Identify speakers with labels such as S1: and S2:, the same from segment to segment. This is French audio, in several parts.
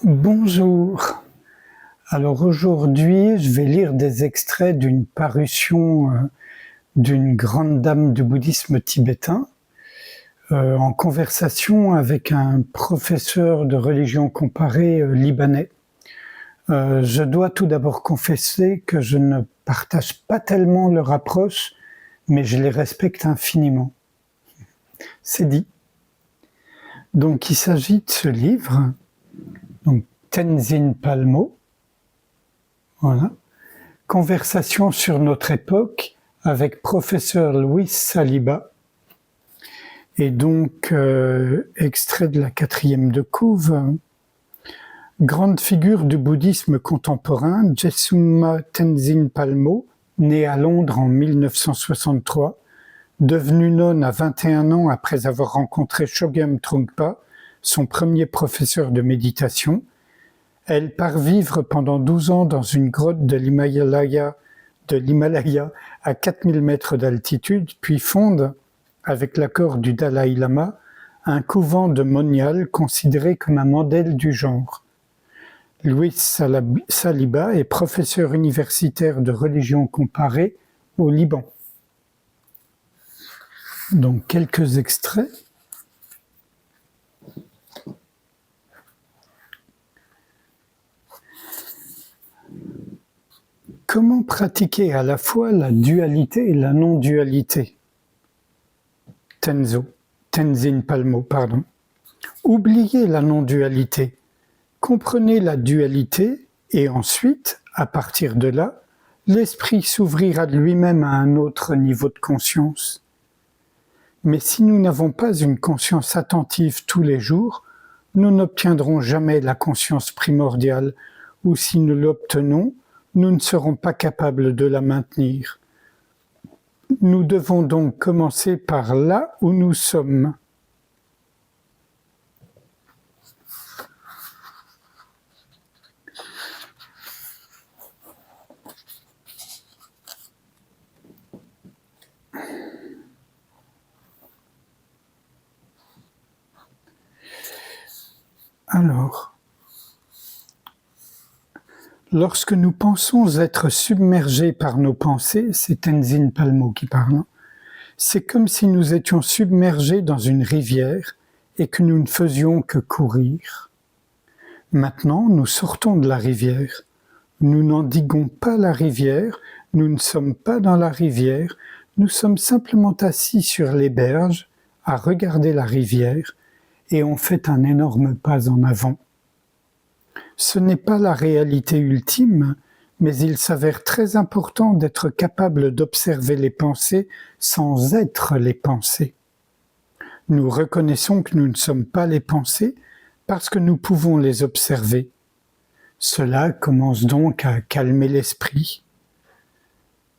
S1: Bonjour. Alors aujourd'hui, je vais lire des extraits d'une parution d'une grande dame du bouddhisme tibétain en conversation avec un professeur de religion comparée libanais. Je dois tout d'abord confesser que je ne partage pas tellement leur approche, mais je les respecte infiniment. C'est dit. Donc il s'agit de ce livre, donc Tenzin Palmo, voilà. Conversation sur notre époque avec professeur Luis Saliba. Et donc, extrait de la 4e de couve. Grande figure du bouddhisme contemporain, Gesuma Tenzin Palmo, né à Londres en 1963, devenu nonne à 21 ans après avoir rencontré Chogyam Trungpa, son premier professeur de méditation. Elle part vivre pendant 12 ans dans une grotte de l'Himalaya à 4000 mètres d'altitude, puis fonde, avec l'accord du Dalai Lama, un couvent de moniales considéré comme un modèle du genre. Luis Saliba est professeur universitaire de religion comparée au Liban. Donc quelques extraits. Comment pratiquer à la fois la dualité et la non-dualité? Tenzin Palmo, pardon. Oubliez la non-dualité. Comprenez la dualité et ensuite, à partir de là, l'esprit s'ouvrira de lui-même à un autre niveau de conscience. Mais si nous n'avons pas une conscience attentive tous les jours, nous n'obtiendrons jamais la conscience primordiale, ou si nous l'obtenons, nous ne serons pas capables de la maintenir. Nous devons donc commencer par là où nous sommes. Alors, lorsque nous pensons être submergés par nos pensées, c'est Tenzin Palmo qui parle, c'est comme si nous étions submergés dans une rivière et que nous ne faisions que courir. Maintenant, nous sortons de la rivière. Nous n'endiguons pas la rivière, nous ne sommes pas dans la rivière, nous sommes simplement assis sur les berges à regarder la rivière et on fait un énorme pas en avant. Ce n'est pas la réalité ultime, mais il s'avère très important d'être capable d'observer les pensées sans être les pensées. Nous reconnaissons que nous ne sommes pas les pensées parce que nous pouvons les observer. Cela commence donc à calmer l'esprit.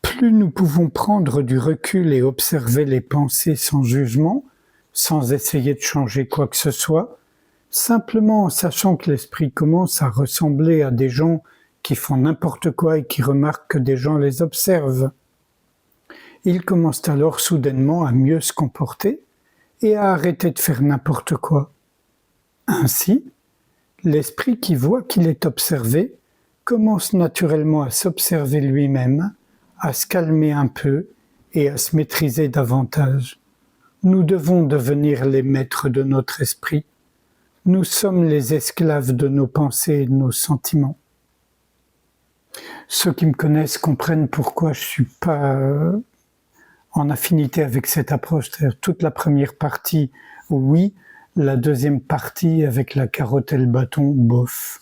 S1: Plus nous pouvons prendre du recul et observer les pensées sans jugement, sans essayer de changer quoi que ce soit, simplement en sachant que l'esprit commence à ressembler à des gens qui font n'importe quoi et qui remarquent que des gens les observent. Ils commencent alors soudainement à mieux se comporter et à arrêter de faire n'importe quoi. Ainsi, l'esprit qui voit qu'il est observé commence naturellement à s'observer lui-même, à se calmer un peu et à se maîtriser davantage. Nous devons devenir les maîtres de notre esprit. Nous sommes les esclaves de nos pensées et de nos sentiments. Ceux qui me connaissent comprennent pourquoi je ne suis pas en affinité avec cette approche. C'est-à-dire toute la première partie, oui, la deuxième partie avec la carotte et le bâton, bof.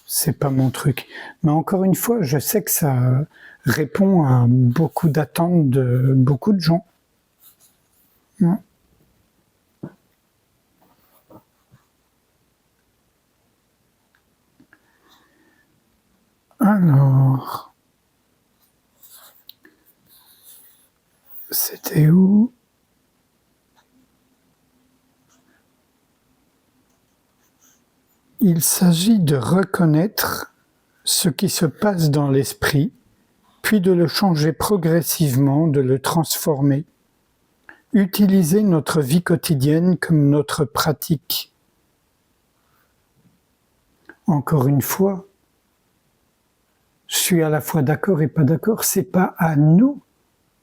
S1: C'est pas mon truc. Mais encore une fois, je sais que ça répond à beaucoup d'attentes de beaucoup de gens. Ouais. Alors, c'était où? Il s'agit de reconnaître ce qui se passe dans l'esprit, puis de le changer progressivement, de le transformer. Utiliser notre vie quotidienne comme notre pratique. Encore une fois, je suis à la fois d'accord et pas d'accord, c'est pas à nous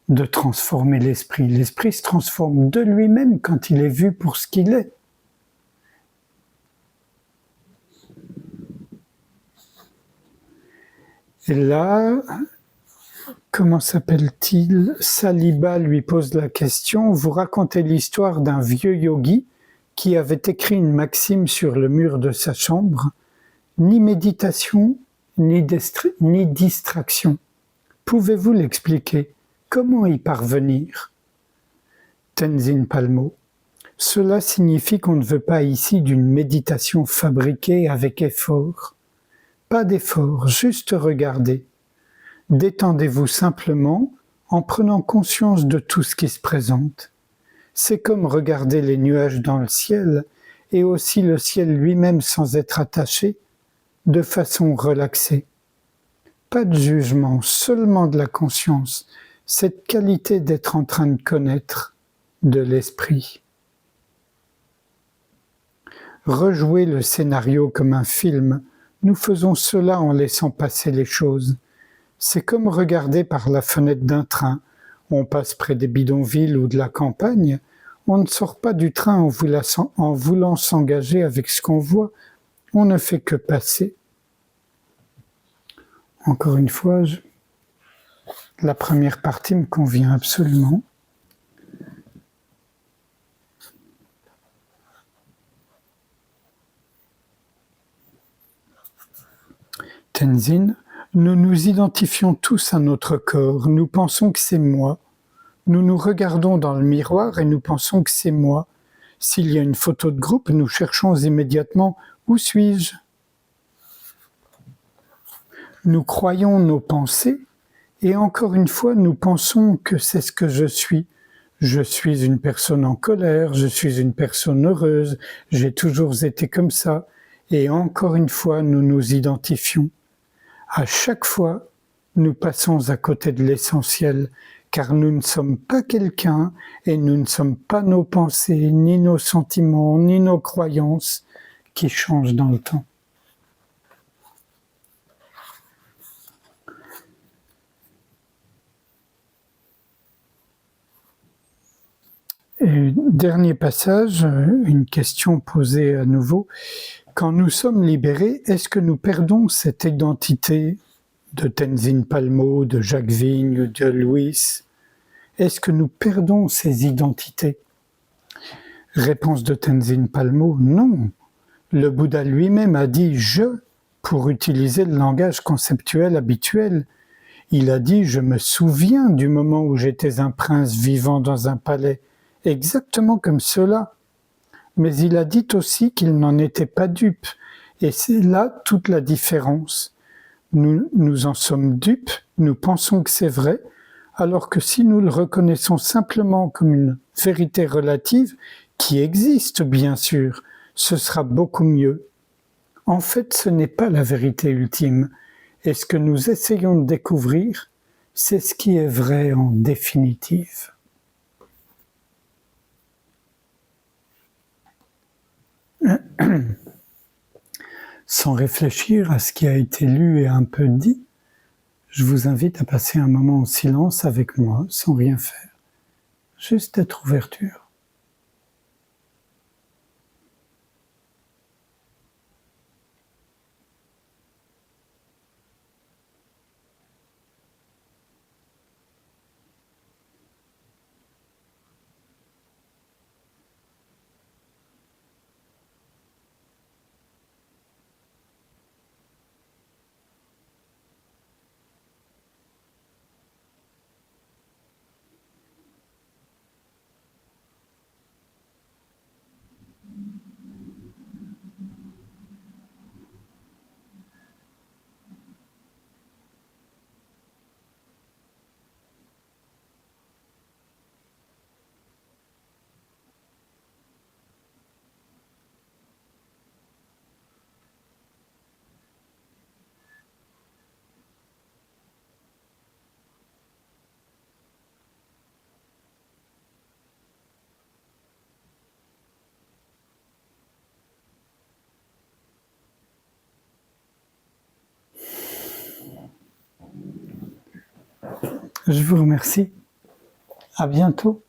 S1: de transformer l'esprit. L'esprit se transforme de lui-même quand il est vu pour ce qu'il est. Et là, comment s'appelle-t-il? Saliba lui pose la question. Vous racontez l'histoire d'un vieux yogi qui avait écrit une maxime sur le mur de sa chambre. Ni méditation, ni distraction. Pouvez-vous l'expliquer? Comment y parvenir? Tenzin Palmo. Cela signifie qu'on ne veut pas ici d'une méditation fabriquée avec effort. Pas d'effort, juste regarder. Détendez-vous simplement en prenant conscience de tout ce qui se présente. C'est comme regarder les nuages dans le ciel et aussi le ciel lui-même sans être attaché, de façon relaxée. Pas de jugement, seulement de la conscience, cette qualité d'être en train de connaître de l'esprit. Rejouer le scénario comme un film, nous faisons cela en laissant passer les choses. C'est comme regarder par la fenêtre d'un train. On passe près des bidonvilles ou de la campagne, on ne sort pas du train en voulant s'engager avec ce qu'on voit, on ne fait que passer. Encore une fois, la première partie me convient absolument. Tenzin, nous nous identifions tous à notre corps, nous pensons que c'est moi. Nous nous regardons dans le miroir et nous pensons que c'est moi. S'il y a une photo de groupe, nous cherchons immédiatement « Où suis-je » Nous croyons nos pensées et encore une fois, nous pensons que c'est ce que je suis. Je suis une personne en colère, je suis une personne heureuse, j'ai toujours été comme ça. Et encore une fois, nous nous identifions. À chaque fois, nous passons à côté de l'essentiel, car nous ne sommes pas quelqu'un et nous ne sommes pas nos pensées, ni nos sentiments, ni nos croyances qui changent dans le temps. Et dernier passage, une question posée à nouveau. Quand nous sommes libérés, est-ce que nous perdons cette identité de Tenzin Palmo, de Jacques Vigne, de Louis? Est-ce que nous perdons ces identités? Réponse de Tenzin Palmo, non. Le Bouddha lui-même a dit « je » pour utiliser le langage conceptuel habituel. Il a dit « je me souviens du moment où j'étais un prince vivant dans un palais », exactement comme cela. Mais il a dit aussi qu'il n'en était pas dupe, et c'est là toute la différence. Nous en sommes dupes, nous pensons que c'est vrai, alors que si nous le reconnaissons simplement comme une vérité relative, qui existe bien sûr, ce sera beaucoup mieux. En fait, ce n'est pas la vérité ultime, et ce que nous essayons de découvrir, c'est ce qui est vrai en définitive. Sans réfléchir à ce qui a été lu et un peu dit, je vous invite à passer un moment en silence avec moi, sans rien faire. Juste être ouverture. Je vous remercie. À bientôt.